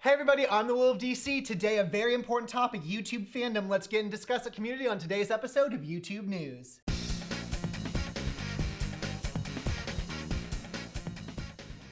Hey everybody, I'm the Will of DC. Today, a very important topic, YouTube fandom. Let's get and discuss the community on today's episode of YouTube News.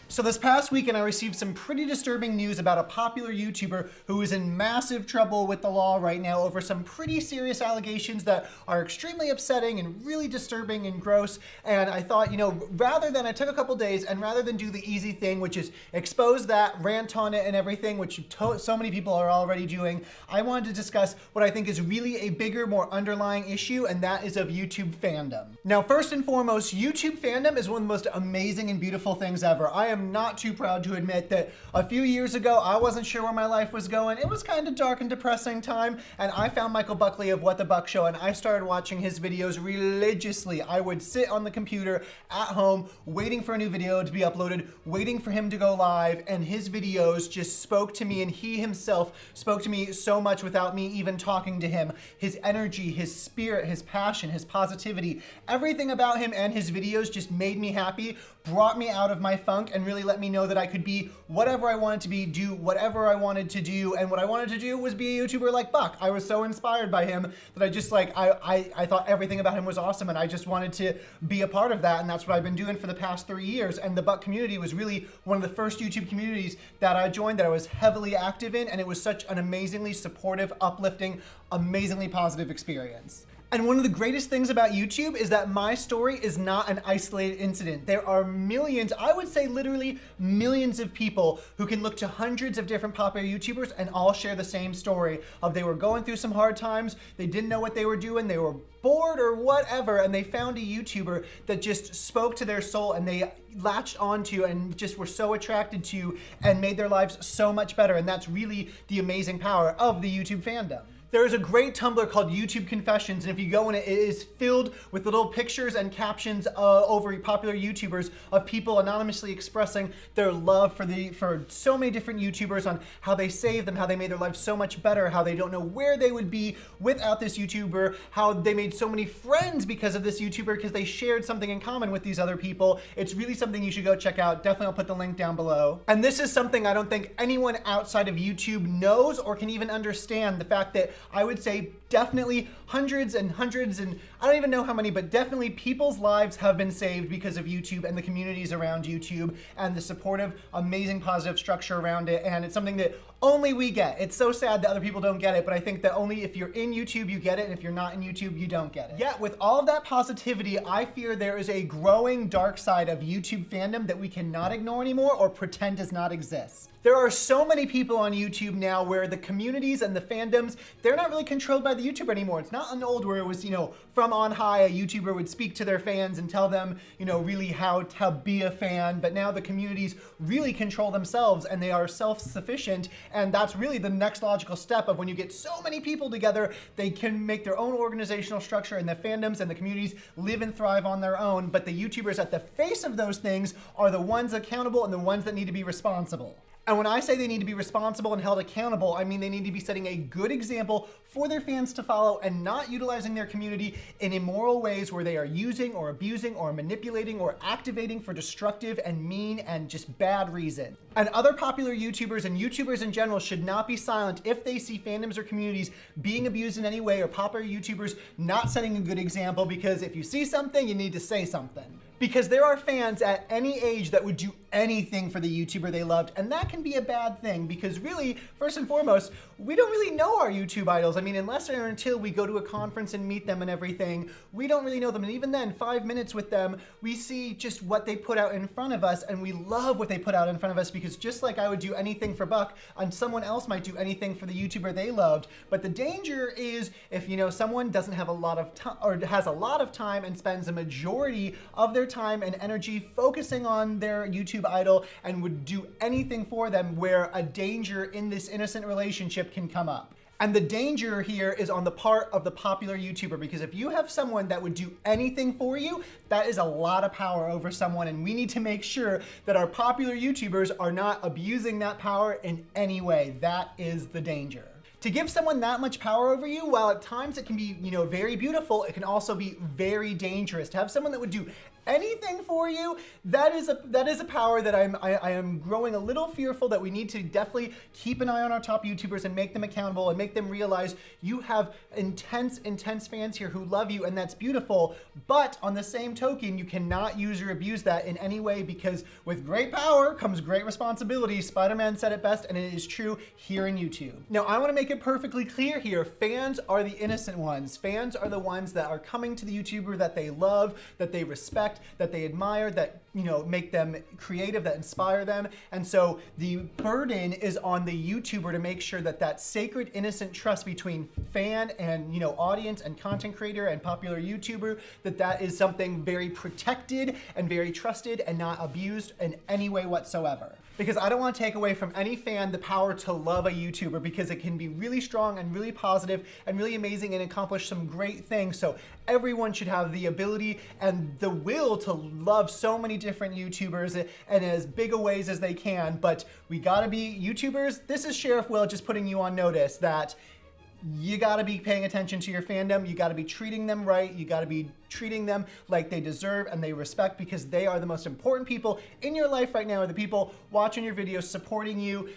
So this past weekend, I received some pretty disturbing news about a popular YouTuber who is in massive trouble with the law right now over some pretty serious allegations that are extremely upsetting and really disturbing and gross. And I thought, I took a couple days and rather than do the easy thing, which is expose that, rant on it and everything, which so many people are already doing, I wanted to discuss what I think is really a bigger, more underlying issue, and that is of YouTube fandom. Now, first and foremost, YouTube fandom is one of the most amazing and beautiful things ever. I am not too proud to admit that a few years ago, I wasn't sure where my life was going. It was kind of dark and depressing time, and I found Michael Buckley of What the Buck Show, and I started watching his videos religiously. I would sit on the computer at home, waiting for a new video to be uploaded, waiting for him to go live, and his videos just spoke to me, and he himself spoke to me so much without me even talking to him. His energy, his spirit, his passion, his positivity, everything about him and his videos just made me happy, brought me out of my funk, and really let me know that I could be whatever I wanted to be, do whatever I wanted to do, and what I wanted to do was be a YouTuber like Buck. I was so inspired by him that I just I thought everything about him was awesome, and I just wanted to be a part of that, and that's what I've been doing for the past 3 years. And the Buck community was really one of the first YouTube communities that I joined that I was heavily active in, and it was such an amazingly supportive, uplifting, amazingly positive experience. And one of the greatest things about YouTube is that my story is not an isolated incident. There are millions, I would say literally millions of people who can look to hundreds of different popular YouTubers and all share the same story of they were going through some hard times, they didn't know what they were doing, they were bored or whatever, and they found a YouTuber that just spoke to their soul and they latched onto and just were so attracted to and made their lives so much better. And that's really the amazing power of the YouTube fandom. There is a great Tumblr called YouTube Confessions, and if you go in it, it is filled with little pictures and captions over popular YouTubers of people anonymously expressing their love for so many different YouTubers on how they saved them, how they made their lives so much better, how they don't know where they would be without this YouTuber, how they made so many friends because of this YouTuber because they shared something in common with these other people. It's really something you should go check out. Definitely I'll put the link down below. And this is something I don't think anyone outside of YouTube knows or can even understand, the fact that I would say definitely hundreds and hundreds, and I don't even know how many, but definitely people's lives have been saved because of YouTube and the communities around YouTube and the supportive, amazing, positive structure around it. And it's something that only we get. It's so sad that other people don't get it, but I think that only if you're in YouTube, you get it, and if you're not in YouTube, you don't get it. Yet, with all of that positivity, I fear there is a growing dark side of YouTube fandom that we cannot ignore anymore or pretend does not exist. There are so many people on YouTube now where the communities and the fandoms, they're not really controlled by the YouTuber anymore. It's not an old where it was, from on high, a YouTuber would speak to their fans and tell them, really how to be a fan. But now the communities really control themselves and they are self-sufficient. And that's really the next logical step of when you get so many people together, they can make their own organizational structure, and the fandoms and the communities live and thrive on their own. But the YouTubers at the face of those things are the ones accountable and the ones that need to be responsible. And when I say they need to be responsible and held accountable, I mean they need to be setting a good example for their fans to follow and not utilizing their community in immoral ways where they are using or abusing or manipulating or activating for destructive and mean and just bad reason. And other popular YouTubers and YouTubers in general should not be silent if they see fandoms or communities being abused in any way, or popular YouTubers not setting a good example, because if you see something, you need to say something. Because there are fans at any age that would do anything for the YouTuber they loved, and that can be a bad thing, because really, first and foremost, we don't really know our YouTube idols. I mean, unless or until we go to a conference and meet them and everything, we don't really know them. And even then, 5 minutes with them, we see just what they put out in front of us, and we love what they put out in front of us, because just like I would do anything for Buck, and someone else might do anything for the YouTuber they loved. But the danger is if, someone doesn't have a lot of time, or has a lot of time and spends a majority of their time and energy focusing on their YouTube idol and would do anything for them, where a danger in this innocent relationship can come up. And the danger here is on the part of the popular YouTuber, because if you have someone that would do anything for you, that is a lot of power over someone, and we need to make sure that our popular YouTubers are not abusing that power in any way. That is the danger. To give someone that much power over you, while at times it can be, very beautiful, it can also be very dangerous. To have someone that would do anything for you, that is a power that I am growing a little fearful that we need to definitely keep an eye on our top YouTubers and make them accountable and make them realize you have intense fans here who love you, and that's beautiful. But on the same token, you cannot use or abuse that in any way, because with great power comes great responsibility. Spider-Man said it best, and it is true here in YouTube. Now, I want to make it perfectly clear here. Fans are the innocent ones. Fans are the ones that are coming to the YouTuber that they love, that they respect, that they admire, that, you know, make them creative, that inspire them. And so the burden is on the YouTuber to make sure that that sacred, innocent trust between fan and, you know, audience and content creator and popular YouTuber, that is something very protected and very trusted and not abused in any way whatsoever. Because I don't want to take away from any fan the power to love a YouTuber, because it can be really strong and really positive and really amazing and accomplish some great things. So everyone should have the ability and the will to love so many different YouTubers and as big a ways as they can. But we gotta be YouTubers. This is Sheriff Will just putting you on notice that you gotta be paying attention to your fandom. You gotta be treating them right. You gotta be treating them like they deserve and they respect, because they are the most important people in your life right now, are the people watching your videos, supporting you,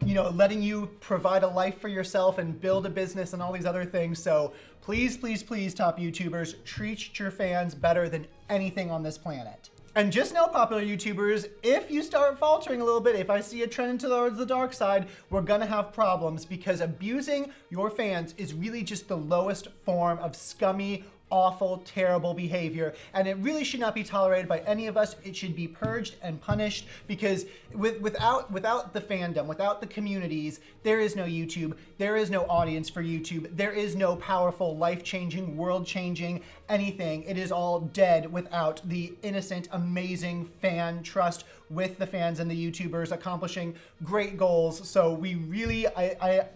you know, letting you provide a life for yourself and build a business and all these other things. So please, please, please, top YouTubers, treat your fans better than anything on this planet. And just know, popular YouTubers, if you start faltering a little bit, if I see a trend towards the dark side, we're gonna have problems, because abusing your fans is really just the lowest form of scummy, awful, terrible behavior, and it really should not be tolerated by any of us. It should be purged and punished, because without the fandom, without the communities, there is no YouTube, there is no audience for YouTube, there is no powerful, life-changing, world-changing anything. It is all dead without the innocent, amazing fan trust with the fans and the YouTubers accomplishing great goals. So we really, I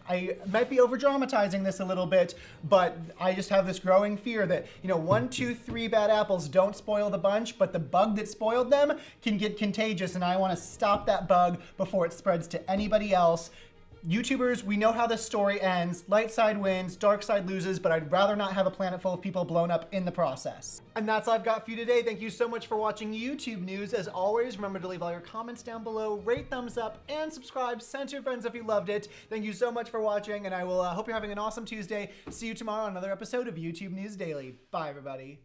might be over-dramatizing this a little bit, but I just have this growing fear that, you know, 1, 2, 3 bad apples don't spoil the bunch, but the bug that spoiled them can get contagious, and I want to stop that bug before it spreads to anybody else. YouTubers, we know how this story ends. Light side wins, dark side loses, but I'd rather not have a planet full of people blown up in the process. And that's all I've got for you today. Thank you so much for watching YouTube News. As always, remember to leave all your comments down below, rate, thumbs up, and subscribe. Send to your friends if you loved it. Thank you so much for watching, and I will hope you're having an awesome Tuesday. See you tomorrow on another episode of YouTube News Daily. Bye, everybody.